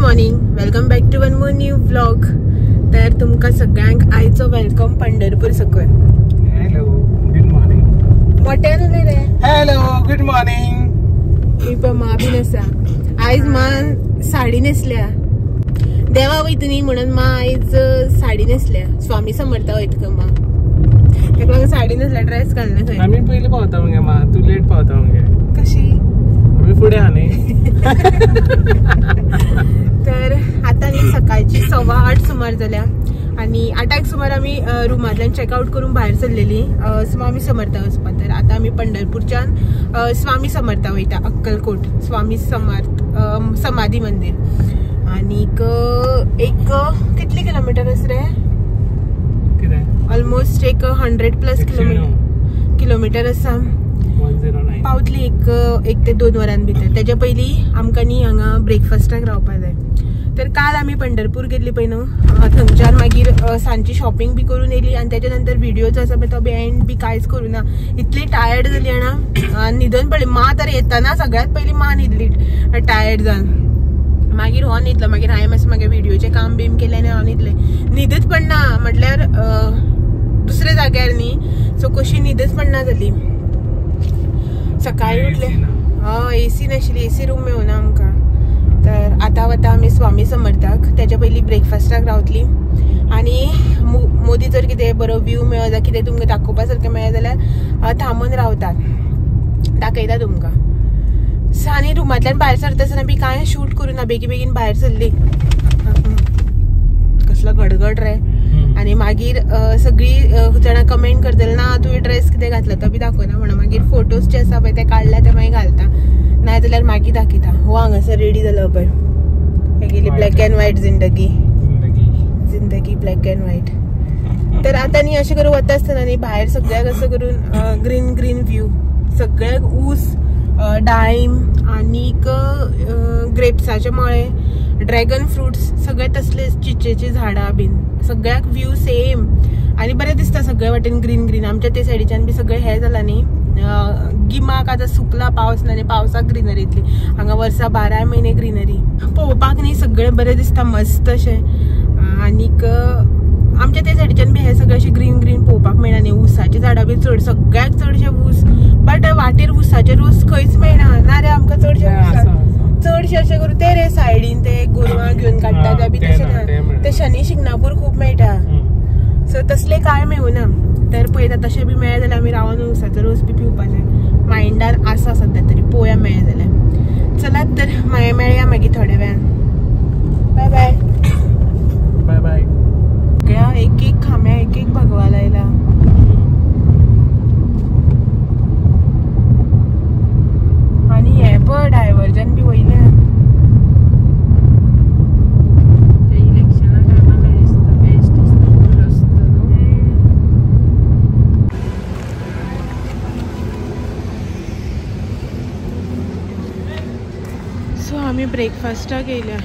Morning, welcome back to one more new vlog. तर तुमका सगळ्यांक आयचो वेलकम पंढरपूर सकून. Hello good morning. मोठ्यान रे. Hello good morning. मी पण मा बी नसा. आयज मान साडी नेसल्या. देवा वयतनी म्हणून मा आयज साडी नेसल्या. स्वामी समर्थ वयत का मा. तेका साडी नेसल्या, ड्रेस घालना खंय. आम्ही पहिले पावता मगे मा, तू लेट पावता मगे. कशी आम्ही पुढे आले. तर आता न्ही सकाळची 8:15 सुमार जाल्या आणि 8 सुमार आम्ही रुमांतल्यान चेकआउट करून भायर सरलेली स्वामी समर्थ वचपा. तर आता आम्ही पंढरपूरच्यान स्वामी समर्थ वयता, अक्कलकोट स्वामी समर्थ समाधी मंदिर. आणि एक कितले किलोमीटर आस रे? ऑलमोस्ट एक 100+ किलोमीटर आसा. 109 पावतली एक ते 2 वरां भितर. त्याच्या पयलीं आमकां न्ही हांगा ब्रेकफास्टाक रावपा जाय. तर काल आमी पंढरपूर गेल्ली पळय न्हू, थंयच्यान मागीर सांजची शॉपिंग बी करून येयली आणि त्याच्या नंतर व्हिडिओ जो आसा पळय तो बी एंड बी कांयच करूना. इतली टायर्ड जाली ना, न्हिदून पडली. मा तर येताना सगळ्यात पयलीं मा न्हिदली टायर्ड जावन. मागीर हो न्हिदलो. मागीर हांवें मातशें म्हागे व्हिडिओचें काम बीम केलें आनी हांव न्हिदलें. न्हिदच पडना म्हटल्यार दुसऱ्या जाग्यार न्ही, सो कशी न्हिदच पडना जाली. सकाळी उठले, एसी नाशिल्ली, एसी रूम मेळुना आमकां. तर आतां वता आमी स्वामी समर्थाक. त्याच्या पयलीं ब्रेकफास्टाक रावतली आनी मोदी जर कितें बरो व्यू मेळ्ळो जाल्यार कितें तुमकां दाखोवपा सारकें मेळ्ळें जाल्यार थांबून रावतात, दाखयता तुमकां. आनी रुमांतल्यान भायर सरतासतना बी कांय शूट करूना, बेगीन भायर सरली. कसलो गडगड रे. आणि मागीर सगळी जाणां कमेंट करतले ना तुवें ड्रेस कितें घातलो तो बी दाखयना म्हणून. मागीर फोटोज जे आसा पळय ते काडल्या ते मागीर घालता, नाजाल्यार मागीर दाखयता. हो हांगासर रेडी जालो पळय. हे गेली ब्लॅक अँड व्हाईट जिंदगी ब्लॅक अँड व्हाईट. तर आता न्ही अशें करून वता आसतना न्ही भायर सगळ्याक असं करून ग्रीन व्ह्यू, सगळ्याक ऊस, डाळिंब आनीक ग्रेप्साचे मळे, ड्रॅगन फ्रुट्स, सगळे तसले चिचेची झाडां बीन, सगळ्याक व्यू सेम आणि बरें दिसता सगळे वाटेन ग्रीन. आमच्या ते सायडीच्यान बी सगळें हें जालां न्ही, गिमाक आतां सुकला, पावस ना न्ही, पावसाक ग्रीनरी इतली. हांगा वर्सा 12 महिने ग्रीनरी पळोवपाक न्ही सगळें बरें दिसता, मस्त अशें. आनीक आमच्या ते सायडीच्यान बी हे सगळे अशें ग्रीन पळोवपाक मेळना न्ही. ऊसाची झाडां बी चड, सगळ्याक चडशे ऊस. बट वाटेर ऊसाचे रोस खंयच मेळना ना रे आमकां. चडशे अशें करून ते रे सायडीन ते गोरवां घेवन काडटा ते बी तशें ना. ते शनी शिंगणापूर खूब मेळटा, सो तसले कांय मेळुना. तर पळयता तशें बी मेळ्ळें जाल्यार आमी रावन ऊसाचो रोस बी पिवपाचें. मायंडार आसा सद्या तरी, पळोवया मेळ्ळें जाल्यार. चलात तर मेळया मागीर थोड्या वेळान. Bye bye bye bye. सगळ्या एक खांब्या एक भगवा लायला. आणि हे पळय डायव्हर्जन बी वयले. सो आमी ब्रेकफास्टाक येयल्या.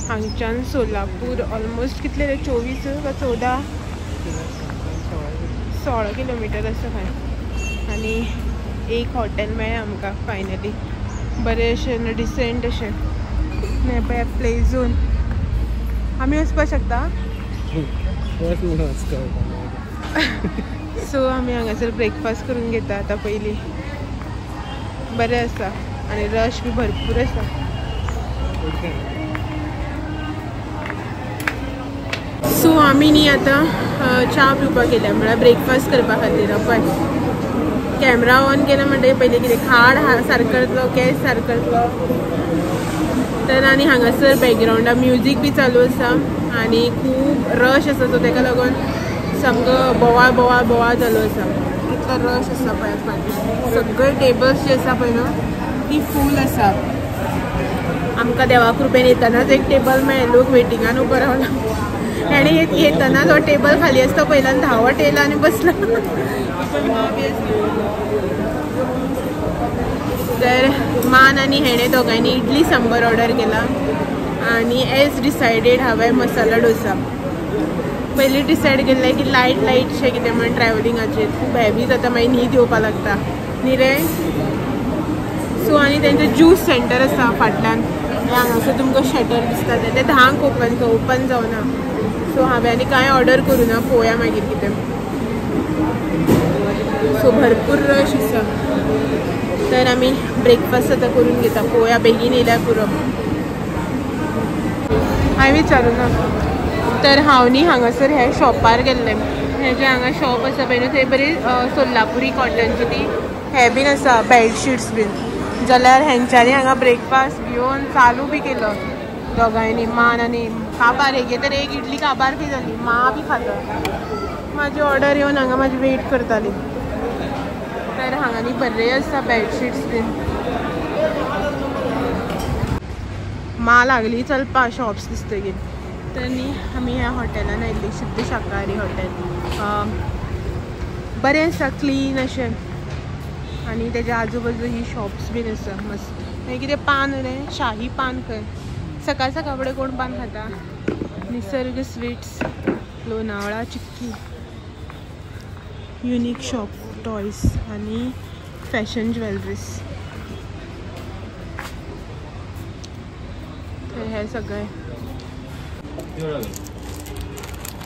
हांगच्यान सोलापूर ऑलमोस्ट कितले रे, 24 वा 14 16 किलोमीटर आसा खंय. आनी एक हॉटेल मेळ्ळें आमकां फायनली, बरें अशें डिसेंट अशें. हे पळय प्ले झोन, आमी वचपाक शकता. सो आमी हांगासर ब्रेकफास्ट करून घेता आतां पयलीं. बरें आसा आनी रश बी भरपूर आसा. सो आमी न्ही आतां च्या पिवपाक गेल्या, म्हळ्यार ब्रेकफास्ट करपा खातीर. पळय कॅमेरा ऑन केला म्हणटकीर पयलीं कितें खाड सारकळतलो, केस सारकळतलो. तर आनी हांगासर बॅकग्रावंडाक म्युजीक बी चालू आसा आनी खूब रश आसा, सो ताका लागून सामको बोवाळ चालू आसा. इतलो रश आसा पळय फाटीं. सगळे टेबल्स जे आसा पळय न्हू ती फूल आसा. आमकां देवा कृपेन येतानाच एक टेबल मेळ्ळें, लोक वेटिंगान उबो रावला. ताणें येताना जो टेबल खाली आसता पयल्यान धांवत येयला आनी बसला. तर मान आनी हेणें दोगांयनी इडली सांबर ऑर्डर केला आनी एज डिसायडेड हांवें मसाला डोसा. पयलीं डिसायड केल्लें की लायटशें कितें म्हण ट्रॅवलिंगाचेर. खूब हेवी जाता, मागीर न्हीद येवपाक लागता न्ही रे. सो आनी तेंचो ज्यूस सेंटर आसा फाटल्यान, हांगासर तुमकां शटर दिसता ते 10 ओपन जावना. सो हांवें आनी कांय ऑर्डर करूना, पळोवया मागीर कितें. सो भरपूर रश आसा. तर आमी ब्रेकफास्ट आतां करून घेता. पळोवया बेगीन येयल्यार पुरो. हांवें विचारूं ना. तर हांव न्ही हांगासर ह्या शॉपार गेल्लें. हे जे हांगा शॉप आसा पळय न्हू, थंय बरी सोलापुरी कॉटनची ती हे बीन आसा बेडशीट्स बीन. जाल्यार हेंच्यांनी हांगा ब्रेकफास्ट घेवन चालू बी केलो दोगांयनी. मान आनी काबार हेगे तर एक इडली काबार बी जाली. मा बी खाता. म्हाजी ऑर्डर येवन हांगा म्हाजी वेट करताली. तर हांगा न्ही बरे आसा बेडशीट्स बीन. मा लागली चलपा शॉप्स दिसतकीर. तर न्ही आमी ह्या हॉटेलान आयिल्ली, शुद्ध शाकाहारी हॉटेल. बरें आसा, क्लीन अशें. आनी तेज्या आजूबाजू ही शॉप्स बीन आसा मस्त. मागीर कितें पान रे, शाही पान खंय. सकाळ सकाळ फुडें कोण पान खाता. निसर्ग स्वीट्स, लोणावळा चिक्की, युनिक शॉप, टॉयज आनी फॅशन ज्वेलरीज. तर हे सगळें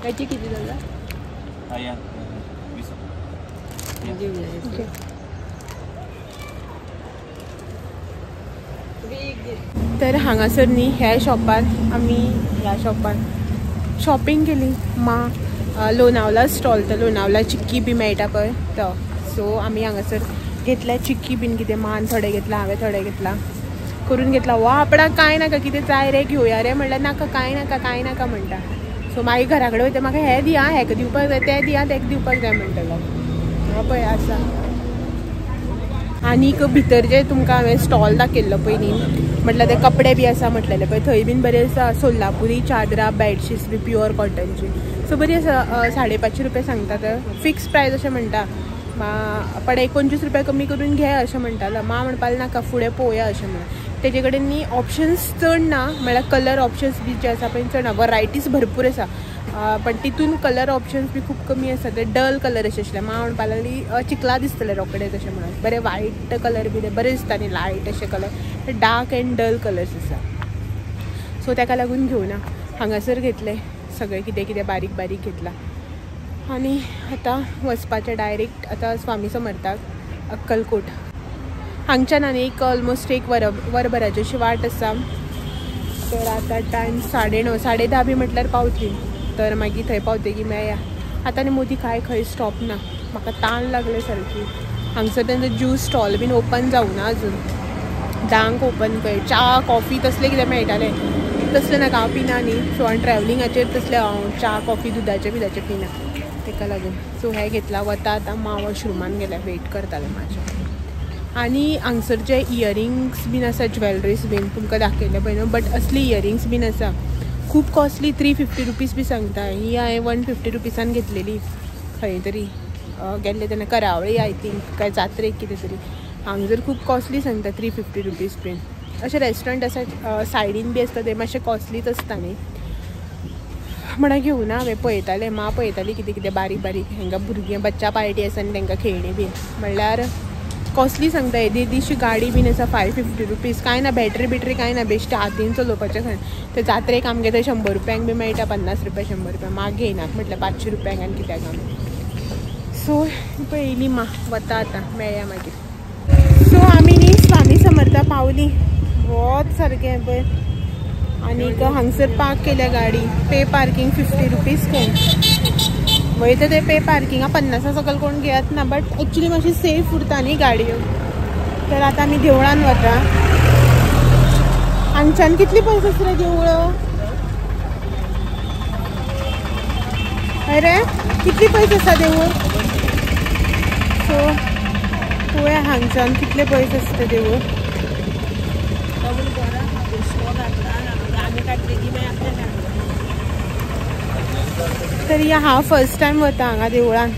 त्याची किती जाल्या. तर हांगासर न्ही ह्या शॉपार आमी ह्या शॉपार शॉपिंग केली. लोणावला स्टॉल, तर लोणावला चिक्की बी मेळटा पळय तो. सो आमी हांगासर घेतल्या चिक्की बीन. कितें मान थोडे घेतला, हांवें थोडे घेतला, करून घेतला. वा आपणाक कांय नाका, कितें जाय रे घेवया रे म्हणल्यार नाका, कांय नाका म्हणटा. सो मागीर घरा कडेन वयता, म्हाका हें दिया, हेका दिवपाक जाय, तें दिया, तेका दिवपाक जाय म्हणटलो. पळय आसा. आनीक भितर जे तुमकां हांवें स्टॉल दाखयल्लो पयलीं, म्हटल्यार ते कपडे बी आसा म्हटलेले पळय, थंय बीन बरें आसा. सोलापुरी चादरां, बेडशीट्स बी प्युअर कॉटनची. सो बरी आसा. 550 रुपया सांगतात. फिक्स प्रायस अशें म्हणटा. पण 29 रुपया कमी करून घे अशें म्हणटालो. मा म्हणपाक नाका, फुडें पळोवया अशें म्हणून. तेजे कडेन न्ही ऑप्शन्स चड ना, म्हळ्यार कलर ऑप्शन्स बी जे आसा पळय चड ना. वरायटीज भरपूर आसा, पण तितून कलर ऑप्शन्स बी खूब कमी आसा. ते डल कलर अशें आसले. मा म्हणपाक लागली चिकला दिसतले रोखडे तशें म्हणून. बरें वायट कलर बी बरें दिसता न्ही, लायट अशे colour. Dark and dull colours आसा. सो ताका लागून घेवना. हांगासर घेतले सगळें कितें कितें बारीक बारीक घेतला. आनी आतां वचपाचें डायरेक्ट आतां स्वामी समर्थाक, अक्कलकोट. हांगच्यान आनी एक ऑलमोस्ट एक वरभराची अशी वाट आसा. तर आतां टायम 9:30 10:30 बी म्हटल्यार पावतली. तर मागीर थंय पावतकीर मेळया. आतां आनी मोदी कांय खंय स्टॉप ना. म्हाका ताण लागले सारकी. हांगसर तेंचो ज्यूस स्टॉल बीन ओपन जावना अजून. 10 ओपन खंय. च्या कॉफी तसलें कितें मेळटालें, तसलें नाका, हांव पिना न्ही. सो हांव ट्रॅवलिंगाचेर तसलें हांव च्या कॉफी दुदाचें पिना. ताका लागून सो हें घेतला. वता आतां मा वॉशरुमान गेल्या, वेट करतालें म्हाजें. आनी हांगसरचे इयरिंग्स बीन आसा, ज्वेलरीज बीन तुमकां दाखयले पळय न्हू. बट असली इयरिंग्स बीन आसा खूब कॉस्टली. 350 रुपीज बी सांगता. ही हांवें 150 रुपीजान घेतलेली खंय तरी गेल्ले तेन्ना, करावळी आय थिंक, काय जात्रेक कितें तरी. हांगसर खूब कॉस्टली सांगता 350 रुपीज बीन. अशें रेस्टॉरंट आसा सायडीन बी आसता ते मातशे कॉस्टलीच आसता न्ही. म्हणून घेवना हांवें. पळयतालें, मा पळयताली कितें कितें बारीक बारीक. हांकां भुरगीं बच्चा पार्टी आसा आनी तांकां खेळणी बीन म्हणल्यार कॉस्टली सांगता. येदीशी गाडी बीन आसा 550 रुपीज. कांय ना, बॅटरी कांय ना, बेश्टे हातीन चलोवपाचें खंय. ते जात्रेक आमगे थंय 100 रुपयांक बी मेळटा, 50 रुपया 100 रुपया. माग घेयनात म्हटल्यार 500 रुपयांक आनी कित्याक आमी. सो पळयली मा. वता आतां, मेळया मागीर. सो आमी न्ही स्वामी समर्था पावली. वोत सारकें पळय. आनीक हांगसर पार्क केल्या गाडी. पे पार्किंग 50 रुपीज खंय. वयता ते पे पार्किंगा 50 सकयल कोण घेयत ना. बट एक्चुली मातशी सेफ उरता न्ही गाडयो. तर आतां आमी देवळान वता. हांगच्यान कितली पयस आसा रे देवूळ. अरे कितली पयस आसा देवूळ. सो पळोवया हांगच्यान कितले पयस आसा तें देवूळ. तरी हांव फर्स्ट टायम वता हांगा देवळान.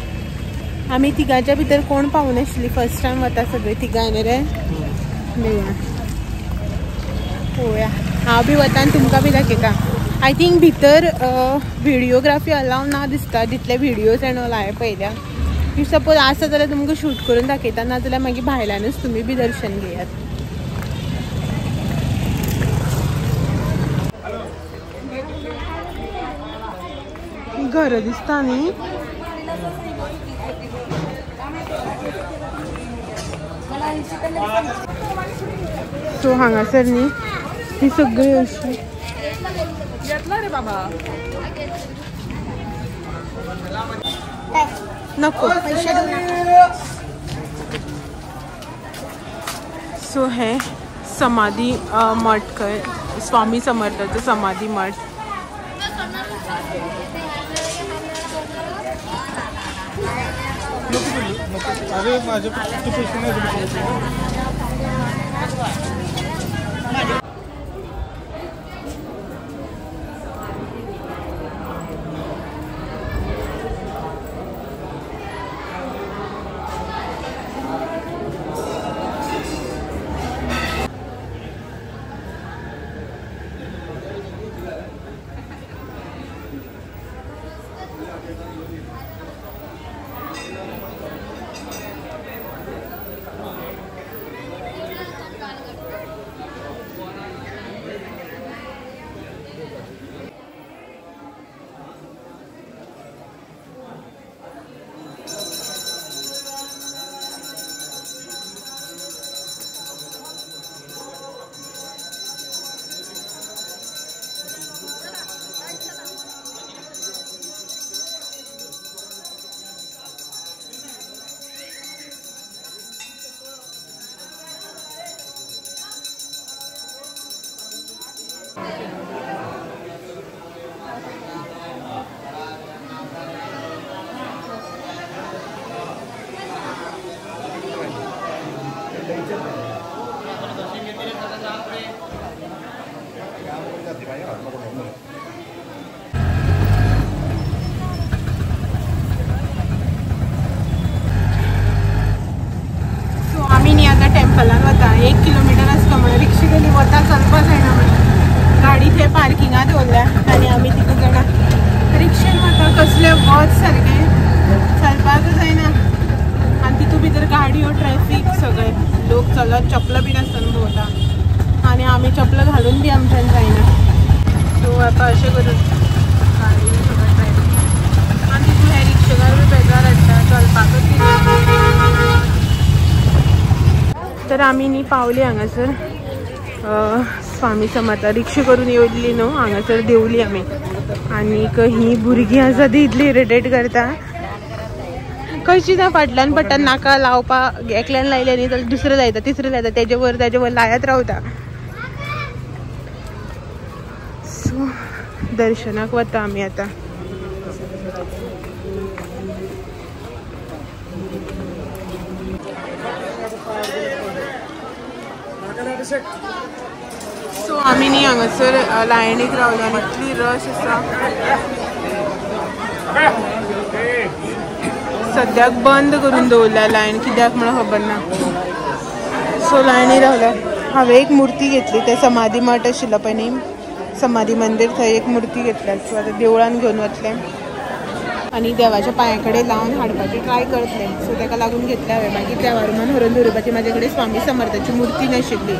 आमी तिगांच्या भितर कोण पावनाशिल्ली. फर्स्ट टायम वता सगळे तिगांय न्ही रे देवळान. पळोवया. हांव बी वता आनी तुमकां बी दाखयता. आय थिंक भितर व्हिडियोग्राफी अलाव ना दिसता. जितले व्हिडियोज एंड ऑल हांवें पळयल्या. इफ सपोज आसा जाल्यार तुमकां शूट करून दाखयता, ना जाल्यार मागीर भायल्यानूच तुमी बी दर्शन घेयात. घर दिसता न्ही. सो हांगासर न्ही ही सगळी अशी रे बाबा नको पैसे. सो हे समाधी मठ काय स्वामी समर्थाचं समाधी मठ. अरे माझे पैसे नाही. टेम्पलान वता 1 किलोमीटर आसता म्हण रिक्षा गेली वता चलपा जायना म्हण गाडी थंय पार्किंगात दवरल्या आनी आमी तितून जाणा रिक्षेन वता. कसले वच सारके चलपाक जायना आनी तितून भितर गाडयो ट्रॅफिक सगळे लोक चलत चपलां बीन आसतना भोंवता आनी आमी चपलां घालून बी आमच्यान जायना. सो आतां अशें करून गाडी सगळें ट्रॅफिक आनी तितून हे रिक्षेकार बी बेजार हाडटा चलपाकच दिना. तर आम्ही न्ही पावली हांगासर स्वामी समर्था रिक्षा करून येयल्ली न्हू हांगासर देवली आमी. आनीक ही भुरगीं आसा ती इतली इरिटेट करता कशी ना फाटल्यान पडटा नाका लावपाक एकल्यान लायले न्ही जाल्यार दुसरें लायता तिसरें लायता तेजे वर लायत रावता. सो दर्शनाक वता आमी आतां. सो आमी न्ही हांगासर लायनीक रावल्या इतली रश आसा. सद्याक बंद करून दवरल्या लायन कित्याक म्हणून खबर ना. सो लायनी रावल्या. हांवें एक मुर्ती घेतली ते समाधी मठ आशिल्लो पळय न्ही समाधी मंदिर थंय एक मुर्ती घेतल्या. सो आतां देवळान घेवन वतलें आनी देवाच्या पांया कडेन लावन हाडपाचें ट्राय करतलें. सो ताका लागून घेतलें हांवें. मागीर त्या रुमान व्हरून दवरपाची म्हाजे कडेन स्वामी समर्थाची मुर्ती नाशिल्ली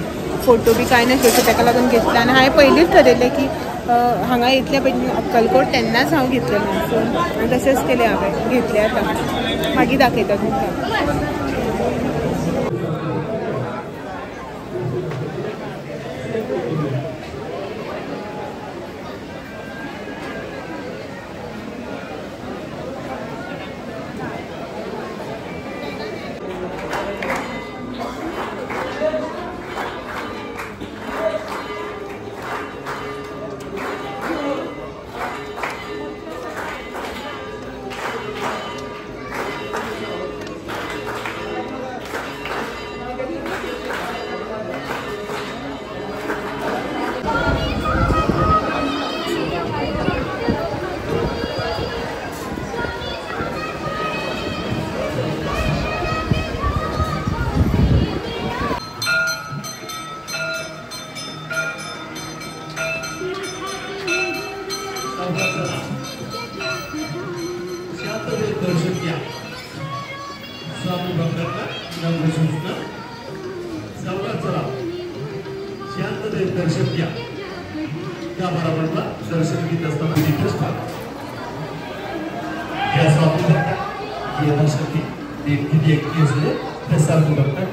फोटो बी कांय नाशिल्ले. सो ताका लागून घेतलें आनी हांवें पयलींच थारायलें की हांगा येतले पयलीं अक्कलकोट तेन्नाच हांव घेतलें. सो तशेंच केलें हांवें घेतलें आतां मागीर दाखयता तुमकां. दर्शन घ्या त्या बरोबर दर्शन घेत असताना येण्यासाठी किती एकटी असले ते सर्व करतात.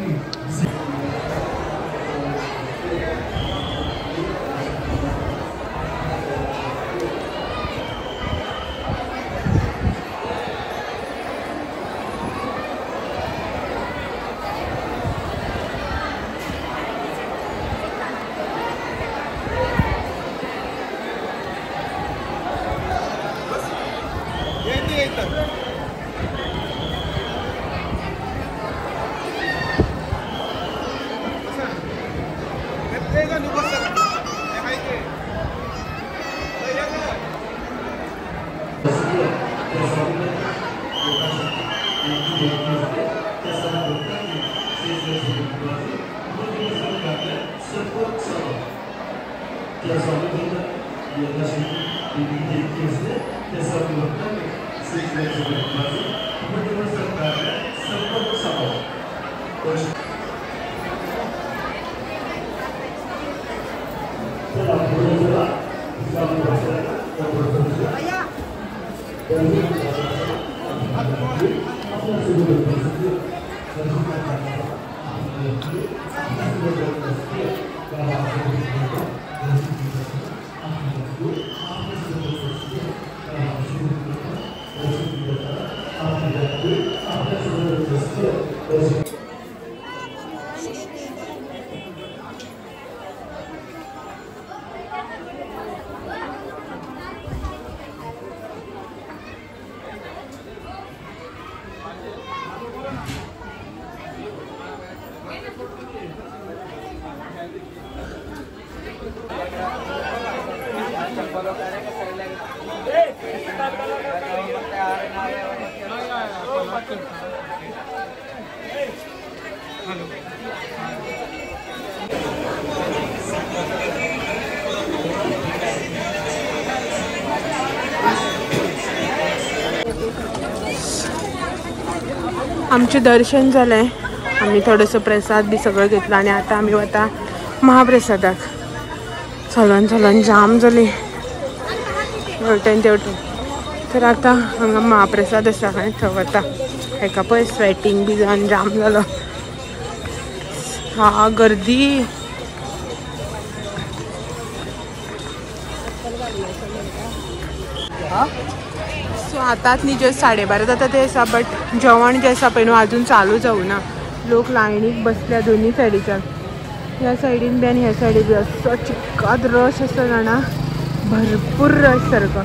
आमचे दर्शन झालंय. आम्ही थोडंसं प्रसाद बी सगळं घेतलं आणि आता आम्ही आता महाप्रसादाक चलून जाम झाले हेवटेन तेवटेन. तर आता हांगा महाप्रसाद आसा काय थंय वता. हेका पळय स्वेटींग बी जावन जाम जालो. हा गर्दी सो आताच न्ही जस्ट 12:30 जाता ते आसा. बट जेवण जे आसा पळय न्हू अजून चालू जावं ना. लोक लायनीक बसल्या दोन्ही सायडीच्यान. ह्या सायडीन बी आनी ह्या सायडीन बी असो चिक्काद रश आसा जाणा. भरपूर रश सारको.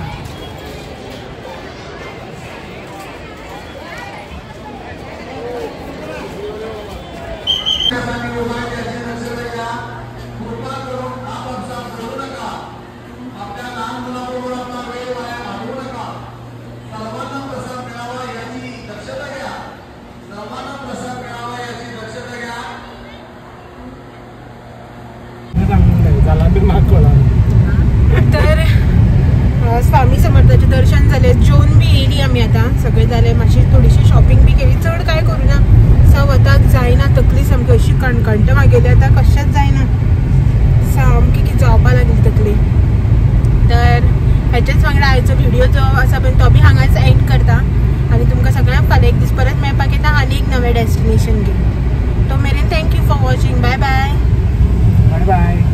तर स्वामी समर्थाचे दर्शन झाले. जेवून बी येयली आमी आता सगळे झाले. मातशी थोडीशी शॉपिंग बी केली. चड काय करू ना. वताक जायना. तकली सामकी अशी कणकणटा मागेली. आता कशाच जायना. सामकी की जावपा लागली तकली. तर ह्याच्याच वांगडा आयचो व्हिडिओ जो आसा पण तो बी हांगाच एंड करता. आणि तुमकां सगळ्यांक फाल्यां एक दीस परत मेळपाक येता आनी एक नवें डेस्टिनेशन घेवन. तो मेरेन thank you for watching. Bye bye. Bye bye.